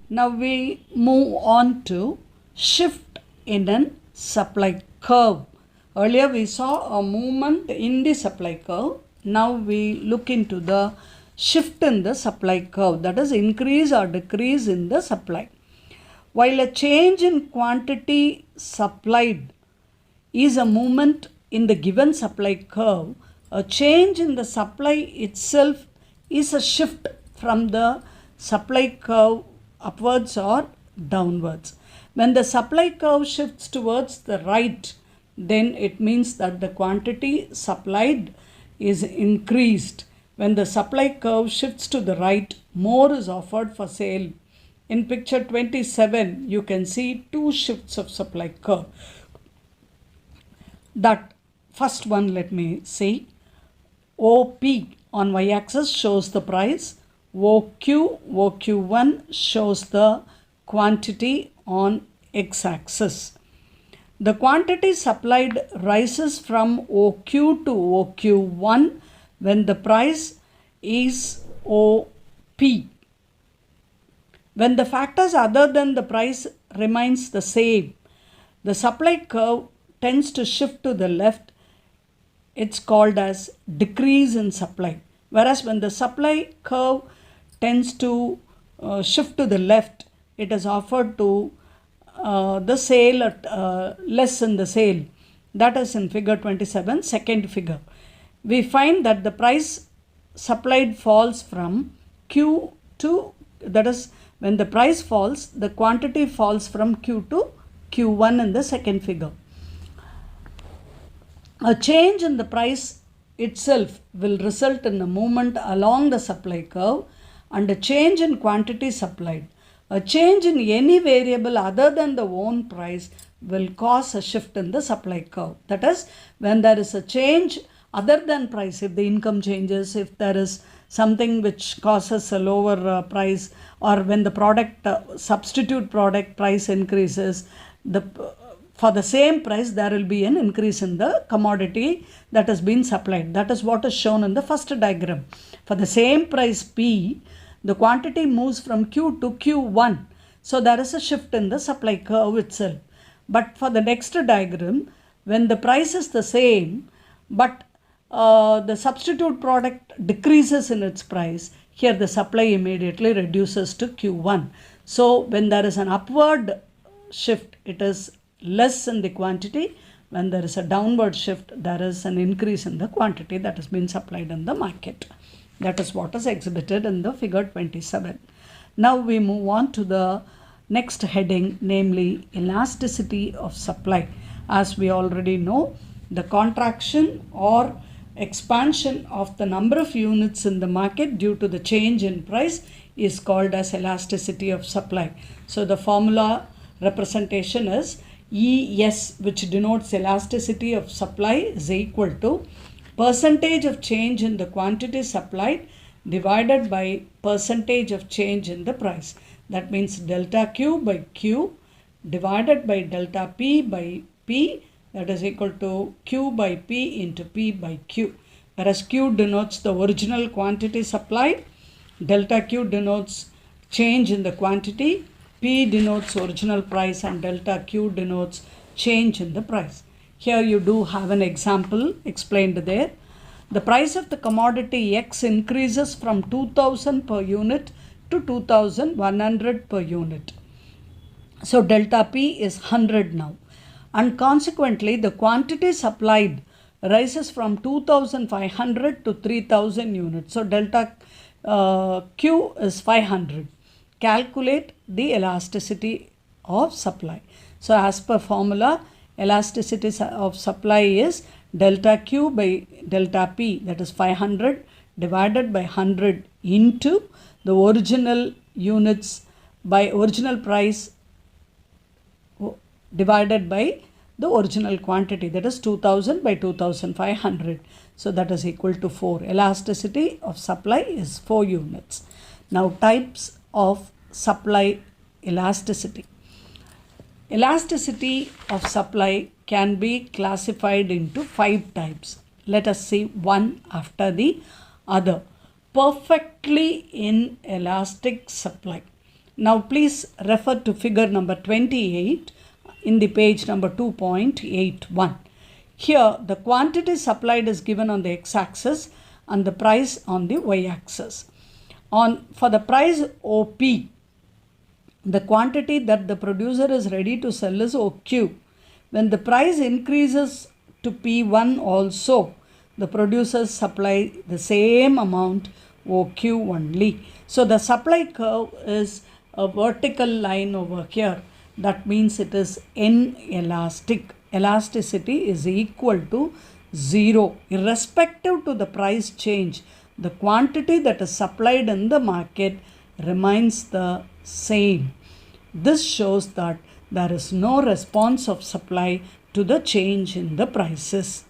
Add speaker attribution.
Speaker 1: Now we move on to shift in a supply curve. Earlier we saw a movement in the supply curve. Now we look into the shift in the supply curve, that is increase or decrease in the supply. While a change in quantity supplied is a movement in the given supply curve, a change in the supply itself is a shift from the supply curve upwards or downwards. When the supply curve shifts towards the right, then it means that the quantity supplied is increased. When the supply curve shifts to the right, more is offered for sale. In picture 27, you can see two shifts of supply curve. That first one, let me see. OP on y-axis shows the price. OQ1 shows the quantity on x-axis. The quantity supplied rises from OQ to OQ1 when the price is OP. When the factors other than the price remains the same, the supply curve tends to shift to the left. It's called as decrease in supply. Whereas when the supply curve tends to shift to the left, it is offered to the sale at less in the sale. That is in figure 27, second figure. We find that the price supplied falls from Q to, that is when the price falls, the quantity falls from Q to Q1 in the second figure. A change in the price itself will result in a movement along the supply curve and a change in quantity supplied. A change in any variable other than the own price will cause a shift in the supply curve. That is, when there is a change other than price, if the income changes, if there is something which causes a lower price, or when the product substitute product price increases, for the same price there will be an increase in the commodity that has been supplied. That is what is shown in the first diagram. For the same price P, the quantity moves from Q to Q1. So there is a shift in the supply curve itself. But for the next diagram, when the price is the same, but the substitute product decreases in its price, here the supply immediately reduces to Q1. So when there is an upward shift, it is less in the quantity. When there is a downward shift, there is an increase in the quantity that has been supplied in the market. That is what is exhibited in the figure 27. Now we move on to the next heading, namely elasticity of supply. As we already know, the contraction or expansion of the number of units in the market due to the change in price is called as elasticity of supply. So the formula representation is ES, which denotes elasticity of supply, is equal to percentage of change in the quantity supplied divided by percentage of change in the price. That means delta Q by Q divided by delta P by P, that is equal to Q by P into P by Q. Whereas Q denotes the original quantity supplied, delta Q denotes change in the quantity, P denotes original price, and delta Q denotes change in the price. Here you do have an example explained there. The price of the commodity X increases from 2000 per unit to 2100 per unit. So delta P is 100 now. And consequently, the quantity supplied rises from 2500 to 3000 units. So delta Q is 500. Calculate the elasticity of supply. So as per formula, elasticity of supply is delta Q by delta P, that is 500 divided by 100 into the original units by original price divided by the original quantity, that is 2000 by 2500. So that is equal to 4. Elasticity of supply is 4 units. Now types of supply elasticity. Elasticity of supply can be classified into 5 types. Let us see one after the other. Perfectly inelastic supply. Now please refer to figure number 28 in the page number 2.81. Here the quantity supplied is given on the x-axis and the price on the y-axis. For the price OP, the quantity that the producer is ready to sell is OQ. When the price increases to P1 also, the producers supply the same amount OQ only. So the supply curve is a vertical line over here. That means it is inelastic. Elasticity is equal to 0. Irrespective to the price change, the quantity that is supplied in the market remains the same. This shows that there is no response of supply to the change in the prices.